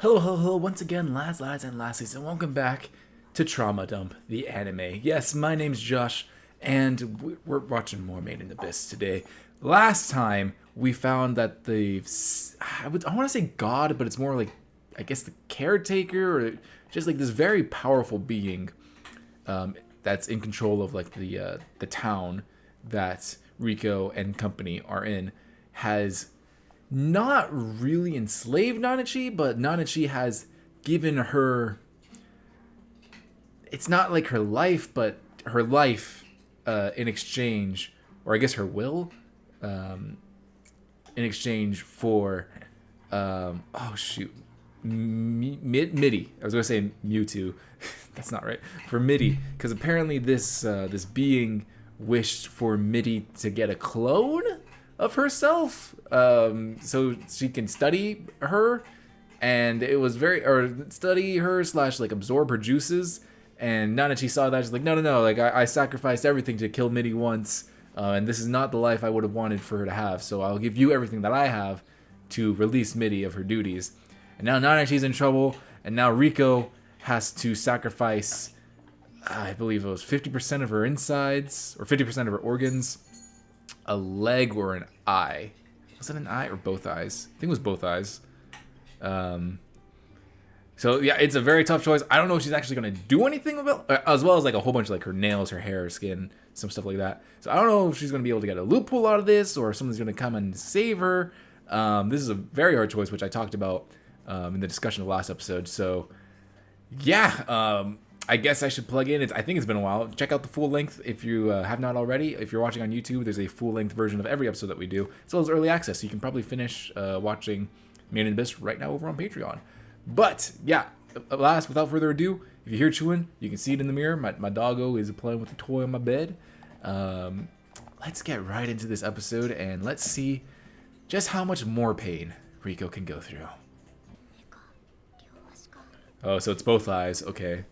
Hello, hello, hello, once again, lads, and lassies, and welcome back to Trauma Dump, the anime. Yes, my name's Josh, and we're watching more Made in Abyss today. Last time, we found that I want to say God, but it's more like, I guess, the caretaker, or just like this very powerful being that's in control of like the town that Rico and company are in, has not really enslaved Nanachi, but Nanachi has given her, it's not like her life, but her life in exchange, or I guess her will, in exchange for, oh shoot, Midi. I was going to say Mewtwo. That's not right. For Midi, because apparently this being wished for Midi to get a clone of herself, so she can study her, and it was study her slash like absorb her juices. And Nanachi saw that, she's like, no, like I sacrificed everything to kill Midi once, and this is not the life I would have wanted for her to have. So I'll give you everything that I have to release Midi of her duties. And now Nanachi's in trouble, and now Rico has to sacrifice, I believe it was 50% of her insides or 50% of her organs, a leg or an eye. Was it an eye or both eyes? I think it was both eyes. So yeah, it's a very tough choice. I don't know if she's actually going to do anything about, as well as like a whole bunch of like her nails, her hair, her skin, some stuff like that. So I don't know if she's going to be able to get a loophole out of this, or if someone's going to come and save her. This is a very hard choice, which I talked about in the discussion of the last episode. So yeah, I guess I should plug in. I think it's been a while. Check out the full length if you have not already. If you're watching on YouTube, there's a full length version of every episode that we do, as well as early access. So you can probably finish watching Made in Abyss right now over on Patreon. But yeah, last, without further ado, if you hear chewing, you can see it in the mirror. My doggo is playing with the toy on my bed. Let's get right into this episode, and let's see just how much more pain Rico can go through. Oh, so it's both eyes. Okay.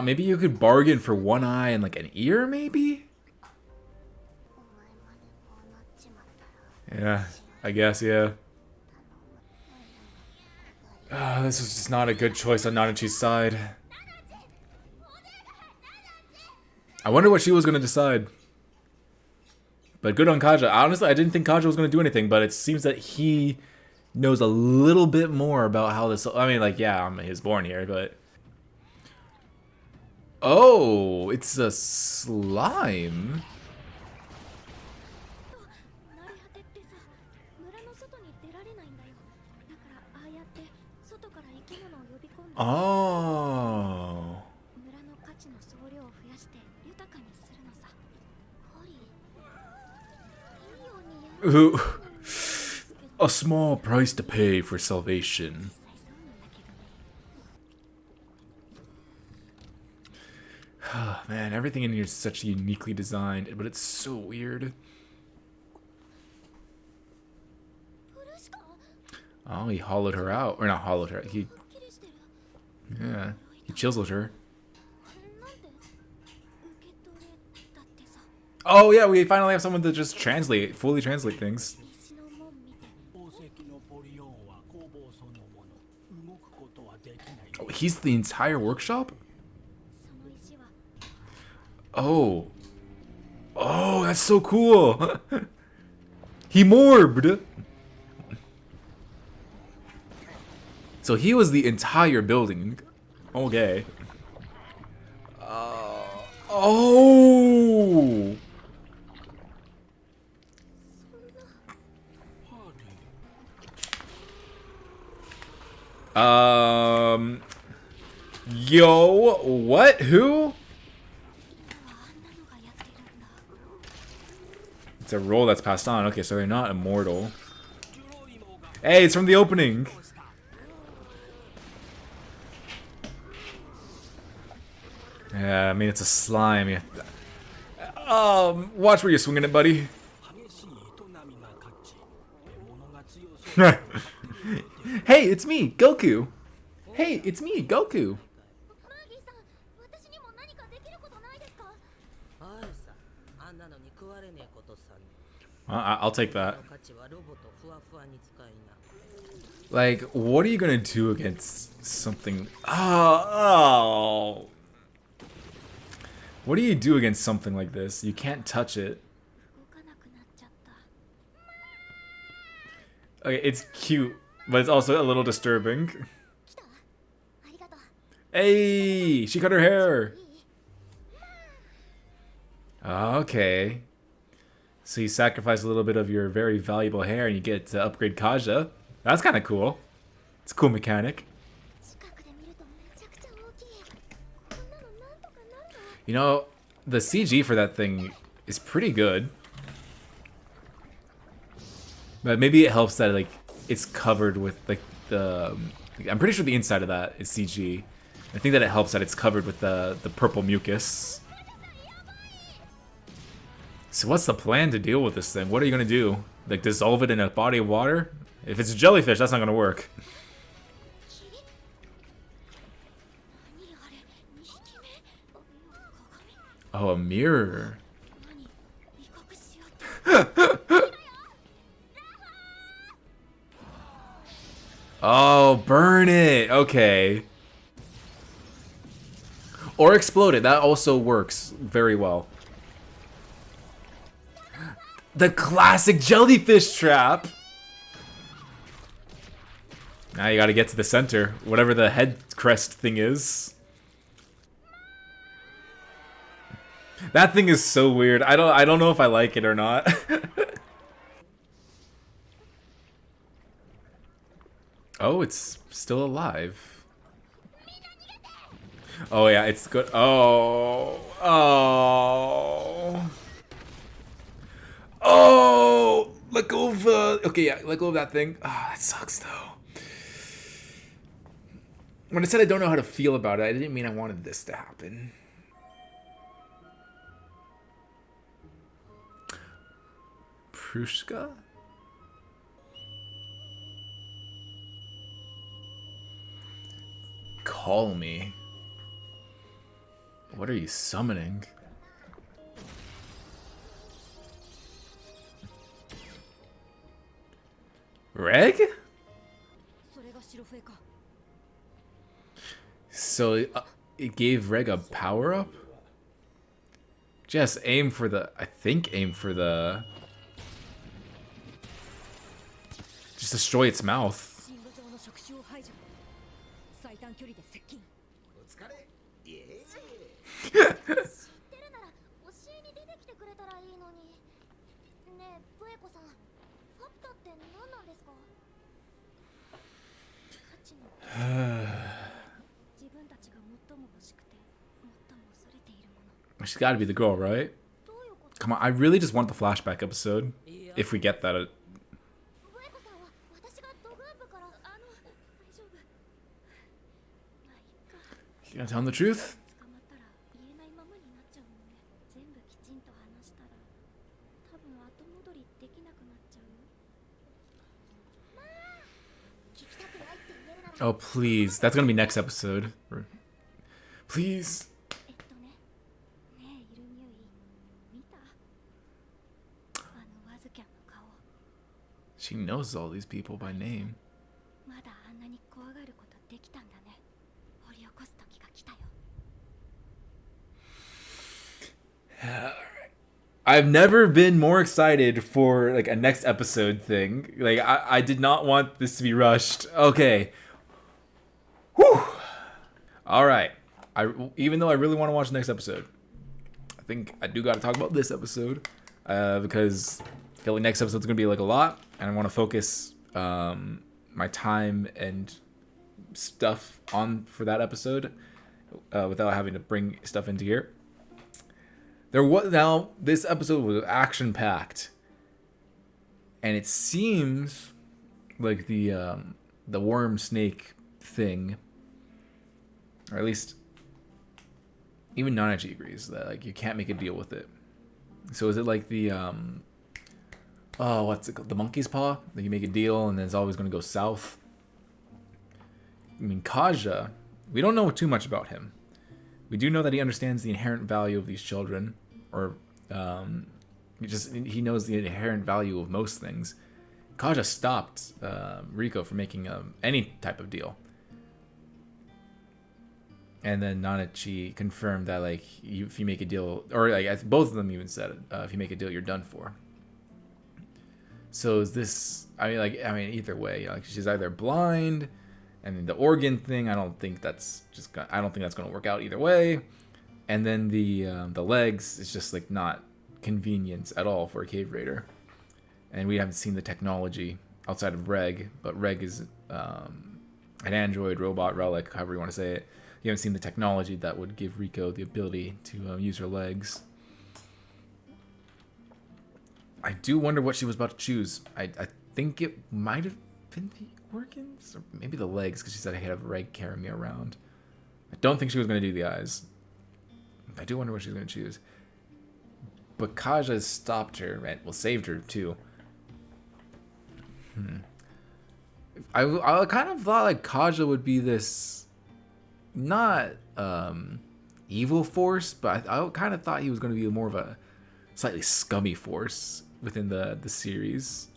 Maybe you could bargain for one eye and like an ear, maybe? Yeah, I guess, yeah. This was just not a good choice on Nanachi's side. I wonder what she was going to decide. But good on Kaja. Honestly, I didn't think Kaja was going to do anything, but it seems that he knows a little bit more about how this... I mean, like, yeah, he was born here, but... Oh, it's a slime. Oh. Ooh. A small price to pay for salvation. Man, everything in here is such uniquely designed, but it's so weird. Oh, he hollowed her out. Or not hollowed her. He chiseled her. Oh yeah, we finally have someone to just fully translate things. Oh, he's the entire workshop? Oh. Oh, that's so cool. He morbed. So he was the entire building. Okay. Oh. Yo, what? Who? It's a role that's passed on. Okay, so they're not immortal. Hey, it's from the opening. Yeah, I mean, it's a slime. Watch where you're swinging it, buddy. Hey, it's me, Goku. Hey, it's me, Goku. I'll take that. Like, what are you gonna do against something? Oh. What do you do against something like this? You can't touch it. Okay, it's cute, but it's also a little disturbing. Hey, she cut her hair. Okay. So you sacrifice a little bit of your very valuable hair and you get to upgrade Kaja. That's kind of cool. It's a cool mechanic. You know, the CG for that thing is pretty good. But maybe it helps that like it's covered with like the... I'm pretty sure the inside of that is CG. I think that it helps that it's covered with the purple mucus. So what's the plan to deal with this thing? What are you gonna do? Like dissolve it in a body of water? If it's a jellyfish, that's not gonna work. Oh, a mirror. Oh, burn it. Okay. Or explode it. That also works very well. The classic jellyfish trap. Now you gotta get to the center. Whatever the head crest thing is. That thing is so weird. I don't know if I like it or not. Oh, it's still alive. Oh yeah, it's good. Oh. Oh. Oh! Let go of okay, yeah, let go of that thing. Ah, that sucks though. When I said I don't know how to feel about it, I didn't mean I wanted this to happen. Prushka? Call me. What are you summoning? Reg? So it gave Reg a power up? Just aim for the... I think aim for the... Just destroy its mouth. She's got to be the girl, right? Come on, I really just want the flashback episode. If we get that. You gonna tell him the truth? Oh, please. That's gonna be next episode. Please. She knows all these people by name. I've never been more excited for like a next episode thing. Like I did not want this to be rushed. Okay. Whew. All right. Even though I really want to watch the next episode, I think I do got to talk about this episode because I feel like next episode's gonna be like a lot, and I want to focus my time and stuff on for that episode without having to bring stuff into here. This episode was action packed, and it seems like the worm snake thing, or at least even Nanaji agrees that like you can't make a deal with it. So is it like the what's it called? The monkey's paw? That you make a deal and then it's always going to go south. I mean, Kaja, we don't know too much about him. We do know that he understands the inherent value of these children, or He knows the inherent value of most things. Kaja stopped Riko from making any type of deal. And then Nanachi confirmed that, like, if you make a deal, or like both of them even said it, if you make a deal, you're done for. So is this? I mean, either way, like, she's either blind, and the organ thing, I don't think that's going to work out either way. And then the legs is just like not convenient at all for a cave raider. And we haven't seen the technology outside of Reg, but Reg is an android, robot, relic, however you want to say it. You haven't seen the technology that would give Riko the ability to use her legs. I do wonder what she was about to choose. I think it might have been the organs, or maybe the legs, because she said I could have Reg carry me around. I don't think she was going to do the eyes. I do wonder what she's going to choose. But Kaja stopped her, right? Well, saved her too. I kind of thought like Kaja would be this not evil force, but I kind of thought he was going to be more of a slightly scummy force within the series.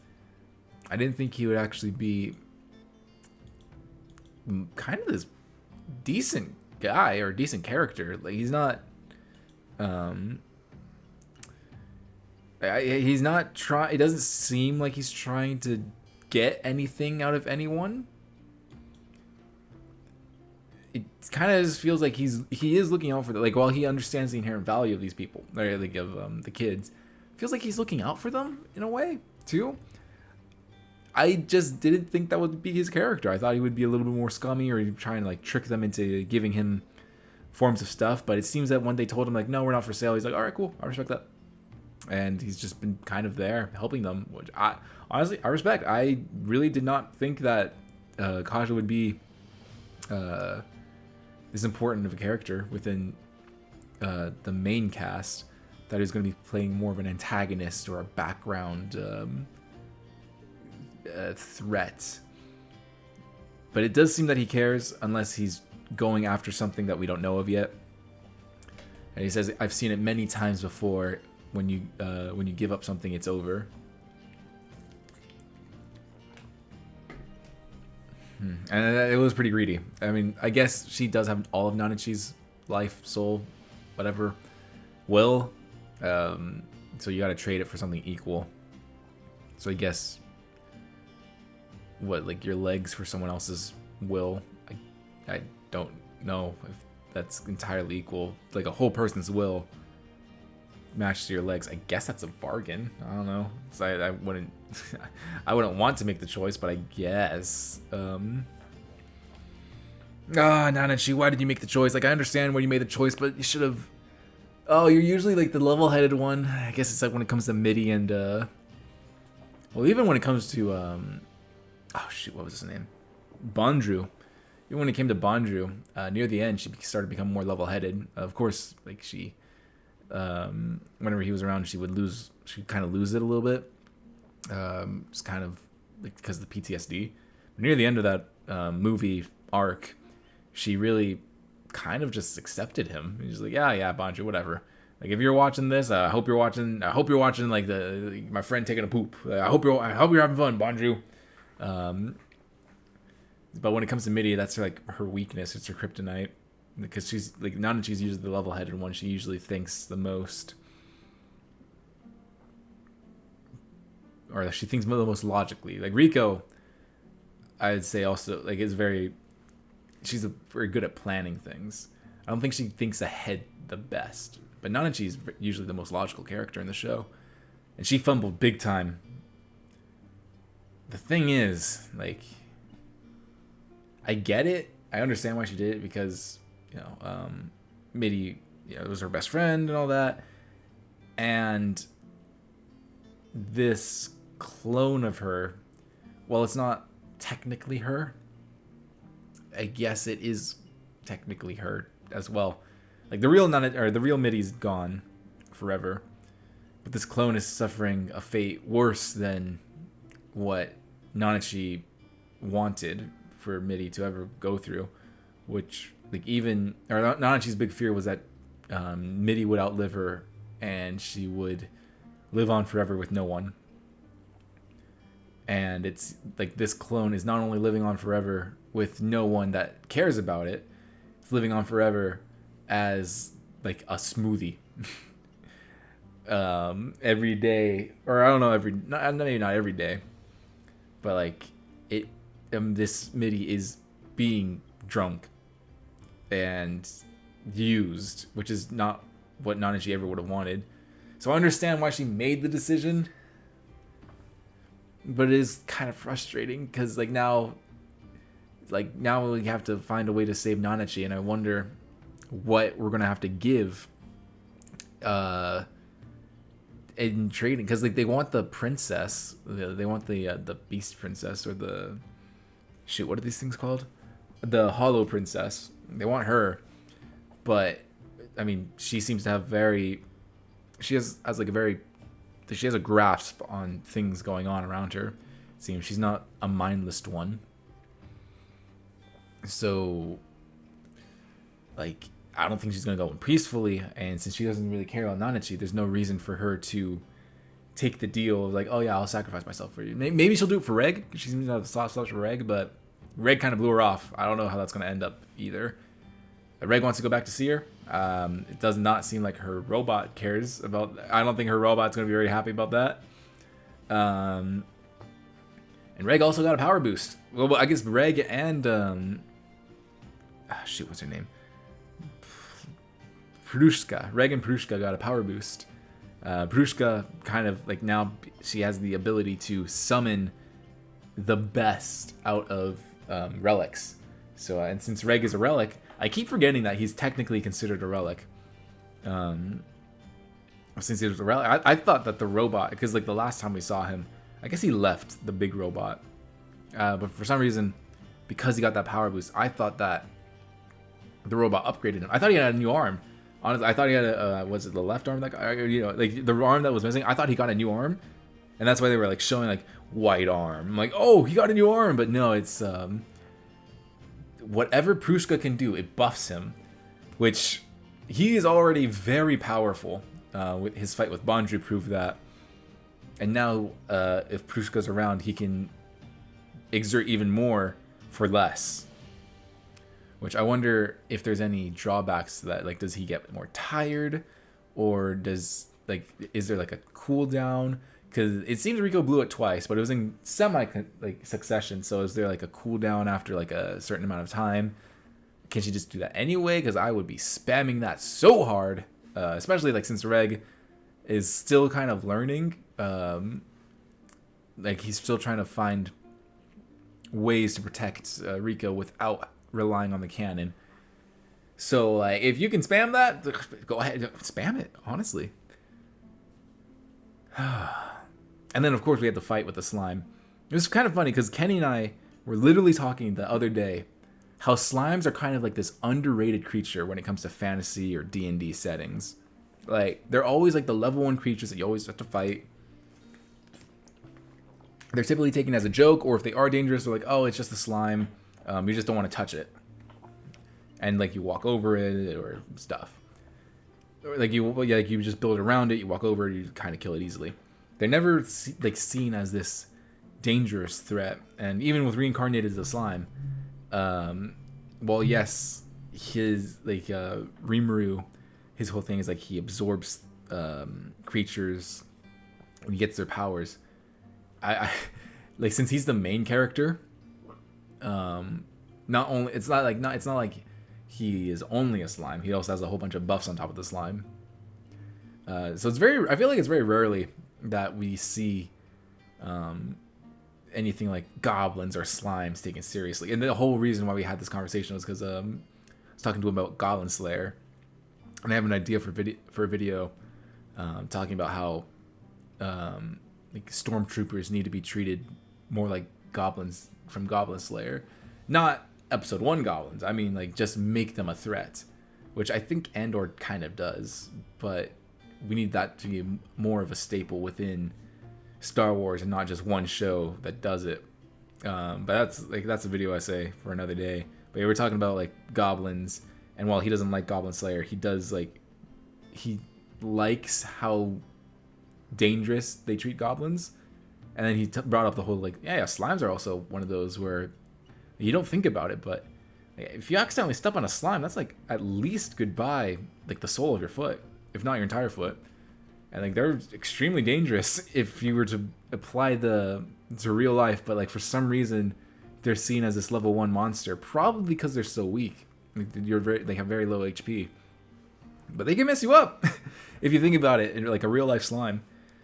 I didn't think he would actually be kind of this decent guy or decent character. Like, he's not he's not trying. It doesn't seem like he's trying to get anything out of anyone. It kind of just feels like he is looking out for them. Like, while he understands the inherent value of these people, or like of the kids, feels like he's looking out for them in a way too. I just didn't think that would be his character. I thought he would be a little bit more scummy, or trying to like trick them into giving him forms of stuff. But it seems that when they told him like, no, we're not for sale, he's like, all right, cool, I respect that. And he's just been kind of there helping them, which I honestly respect. I really did not think that Kaja would be this important of a character within the main cast, that is going to be playing more of an antagonist or a background threat. But it does seem that he cares, unless he's going after something that we don't know of yet. And he says, I've seen it many times before. When you give up something, it's over. And it was pretty greedy. I mean, I guess she does have all of Nanachi's life, soul, whatever, will. So you got to trade it for something equal. So I guess what, like your legs for someone else's will? I don't know if that's entirely equal. Like a whole person's will matched to your legs. I guess that's a bargain. I don't know. So I wouldn't I wouldn't want to make the choice, but I guess Nanachi, why did you make the choice? Like, I understand why you made the choice, but you should have. Oh, you're usually like the level-headed one. I guess it's like when it comes to Midi and well, even when it comes to oh shoot, what was his name? Bondru. Even when it came to Bondru, near the end, she started to become more level-headed. Of course, like she whenever he was around, she'd kind of lose it a little bit, just kind of like because of the PTSD. But near the end of that movie arc, she really kind of just accepted him. He's like, yeah, Banjo, whatever. Like, if you're watching this, I hope you're watching like my friend taking a poop. I hope you're having fun, Banjo. But when it comes to Midi, that's like her weakness. It's her kryptonite. Because she's like, Nanachi's usually the level-headed one. She usually thinks the most, or she thinks the most logically. Like Riko, I'd say also like she's very good at planning things. I don't think she thinks ahead the best. But Nanachi's usually the most logical character in the show, and she fumbled big time. The thing is, like, I get it. I understand why she did it, because Midi, it was her best friend and all that. And this clone of her, well, it's not technically her. I guess it is technically her as well. Like the real Midi's gone forever, but this clone is suffering a fate worse than what Nanachi wanted for Midi to ever go through, which Nanachi's big fear was that Midi would outlive her, and she would live on forever with no one. And it's like this clone is not only living on forever with no one that cares about it, it's living on forever as like a smoothie. Every day, or I don't know, maybe not every day, but like it, this MIDI is being drunk and used, which is not what Nanachi ever would have wanted. So I understand why she made the decision, but it is kind of frustrating because now we have to find a way to save Nanachi, and I wonder what we're gonna have to give in trading, because like they want the princess, they want the beast princess, or the what are these things called, the hollow princess. They want her, but I mean she seems to have she has a grasp on things going on around her. It seems she's not a mindless one. So like I don't think she's going to go in peacefully, and since she doesn't really care about Nanachi, there's no reason for her to take the deal of like, oh yeah, I'll sacrifice myself for you. Maybe she'll do it for Reg. She seems to have a soft spot for Reg, but Reg kind of blew her off. I don't know how that's going to end up either. Reg wants to go back to see her. It does not seem like her robot cares about. I don't think her robot's going to be very happy about that. And Reg also got a power boost. Well, I guess Reg and what's her name? Prushka. Reg and Prushka got a power boost. Prushka kind of like now she has the ability to summon the best out of relics. So and since Reg is a relic, I keep forgetting that he's technically considered a relic. Since he was a relic, I thought that the robot, because like the last time we saw him, I guess he left the big robot. But for some reason, because he got that power boost, I thought that the robot upgraded him. I thought he had a new arm. Honestly, I thought he had was it the left arm that got, like the arm that was missing? I thought he got a new arm, and that's why they were like showing like white arm. I'm like, oh, he got a new arm, but no, it's whatever Prushka can do, it buffs him, which he is already very powerful. With his fight with Bandru proved that, and now if Prushka's around, he can exert even more for less. Which I wonder if there's any drawbacks to that. Like, does he get more tired, or is there like a cooldown? Because it seems Rico blew it twice, but it was in succession. So is there like a cooldown after like a certain amount of time? Can she just do that anyway? Because I would be spamming that so hard, especially like since Reg is still kind of learning. Like he's still trying to find ways to protect Rico without relying on the cannon. So like if you can spam that, go ahead, spam it, honestly. And then of course we had the fight with the slime. It was kind of funny because Kenny and I were literally talking the other day how slimes are kind of like this underrated creature when it comes to fantasy or D&D settings. Like they're always like the level 1 creatures that you always have to fight. They're typically taken as a joke, or if they are dangerous, they're like, oh, it's just a slime. You just don't want to touch it, and like you walk over it or stuff. Or like you just build around it. You walk over it, you kind of kill it easily. They're never seen as this dangerous threat. And even with reincarnated as a slime, well, yes, his Rimuru, his whole thing is like he absorbs creatures when he gets their powers. I like since he's the main character. Not only it's not like he is only a slime. He also has a whole bunch of buffs on top of the slime. So it's I feel like it's very rarely that we see anything like goblins or slimes taken seriously. And the whole reason why we had this conversation was because I was talking to him about Goblin Slayer, and I have an idea for a video talking about how like stormtroopers need to be treated more like goblins from Goblin Slayer. Not episode 1 goblins. I mean, like, just make them a threat, which I think Andor kind of does, but we need that to be more of a staple within Star Wars and not just one show that does it. But that's a video essay for another day. But we're talking about like goblins, and while he doesn't like Goblin Slayer, he does he likes how dangerous they treat goblins. And then he brought up the whole, like, yeah, slimes are also one of those where you don't think about it, but if you accidentally step on a slime, that's like at least goodbye, like the sole of your foot, if not your entire foot. And like they're extremely dangerous if you were to apply to real life, but like for some reason they're seen as this level 1 monster, probably because they're so weak. Like, they have very low HP, but they can mess you up if you think about it in like a real life slime.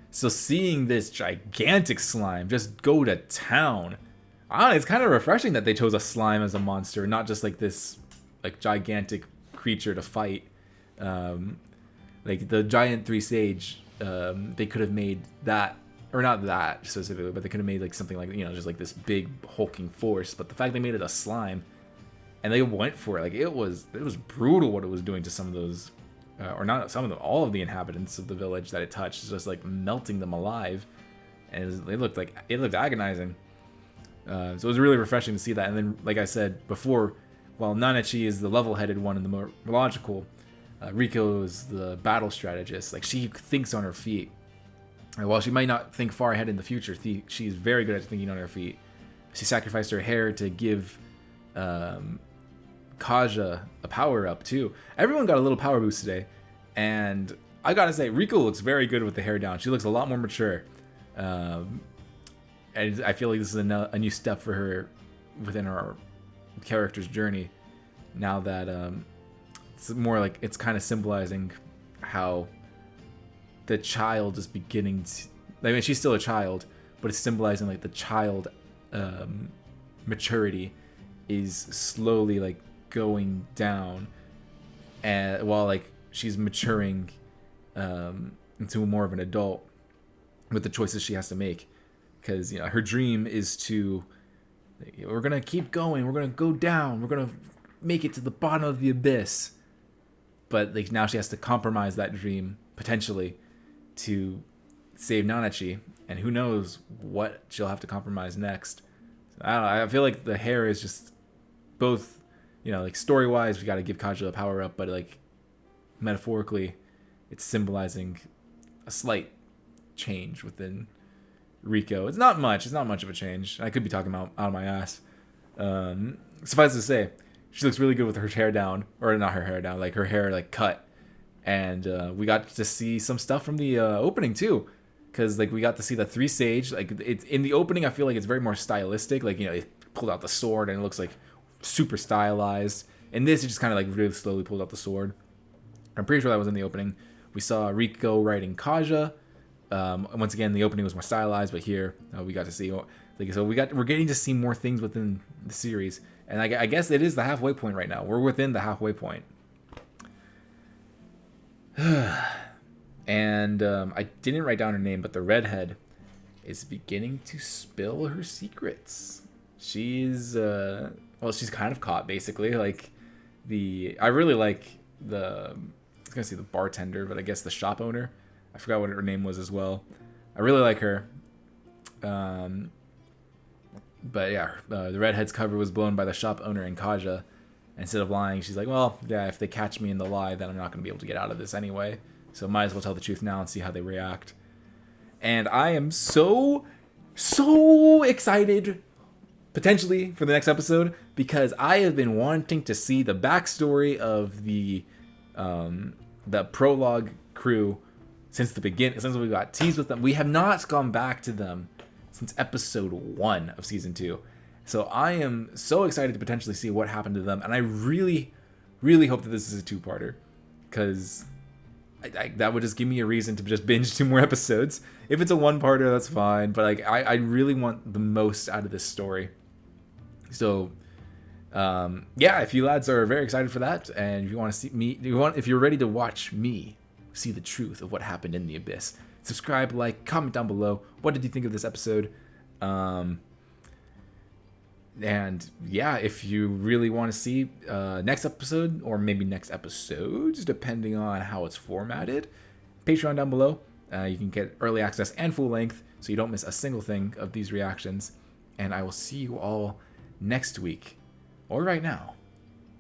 So seeing this gigantic slime just go to town, it's kind of refreshing that they chose a slime as a monster, not just like this like gigantic creature to fight. Like the giant 3 sage, they could have made that, or not that specifically, but they could have made like something like, just like this big hulking force. But the fact they made it a slime, and they went for it, like it was brutal what it was doing to some of those. Or not some of them, all of the inhabitants of the village that it touched, just like melting them alive, and it looked agonizing. So it was really refreshing to see that. And then, like I said before, while Nanachi is the level-headed one and the more logical, Riko is the battle strategist. Like she thinks on her feet. And while she might not think far ahead in the future, she's very good at thinking on her feet. She sacrificed her hair to give Kaja a power up too. Everyone got a little power boost today, and I gotta say, Riko looks very good with the hair down. She looks a lot more mature, and I feel like this is a new step for her within our character's journey. Now that it's more like it's kind of symbolizing how the child is beginning to. I mean, she's still a child, but it's symbolizing like the child maturity is slowly like going down, and while like she's maturing into more of an adult with the choices she has to make, because her dream is to, we're gonna keep going, we're gonna go down, we're gonna make it to the bottom of the abyss, but like now she has to compromise that dream potentially to save Nanachi, and who knows what she'll have to compromise next. I don't know, I feel like the hair is just both, like story-wise, we got to give Kaja a power-up, but like metaphorically, it's symbolizing a slight change within Riko. It's not much of a change. I could be talking out of my ass. Suffice to say, she looks really good with her hair down, or not her hair down, like her hair like cut. And we got to see some stuff from the opening too, because like we got to see the 3 sage. Like it's in the opening, I feel like it's very more stylistic. Like they pulled out the sword and it looks like super stylized. In this, it just kind of like really slowly pulled out the sword. I'm pretty sure that was in the opening. We saw Riko riding Kaja. Once again, the opening was more stylized, but here we got to see. We're getting to see more things within the series, and I guess it is the halfway point right now. We're within the halfway point. And I didn't write down her name, but the redhead is beginning to spill her secrets. She's she's kind of caught basically. Like I really like I was gonna say the bartender, but I guess the shop owner. I forgot what her name was as well. I really like her. But yeah, the redhead's cover was blown by the shop owner and Kaja. Instead of lying, she's like, well, yeah, if they catch me in the lie, then I'm not going to be able to get out of this anyway. So might as well tell the truth now and see how they react. And I am so excited, potentially, for the next episode, because I have been wanting to see the backstory of the prologue crew since the beginning, since we got teased with them. We have not gone back to them since episode 1 of season 2. So I am so excited to potentially see what happened to them, and I really, really hope that this is a 2-parter, because that would just give me a reason to just binge 2 more episodes. If it's a 1-parter, that's fine, but I really want the most out of this story. So yeah, if you lads are very excited for that, and if you want to see me, if you're ready to watch me see the truth of what happened in the Abyss, subscribe, like, comment down below. What did you think of this episode? And yeah, if you really want to see next episode, or maybe next episodes, depending on how it's formatted, Patreon down below. You can get early access and full length, so you don't miss a single thing of these reactions. And I will see you all next week, or right now,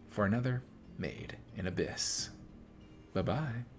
for another Made in Abyss. Bye-bye.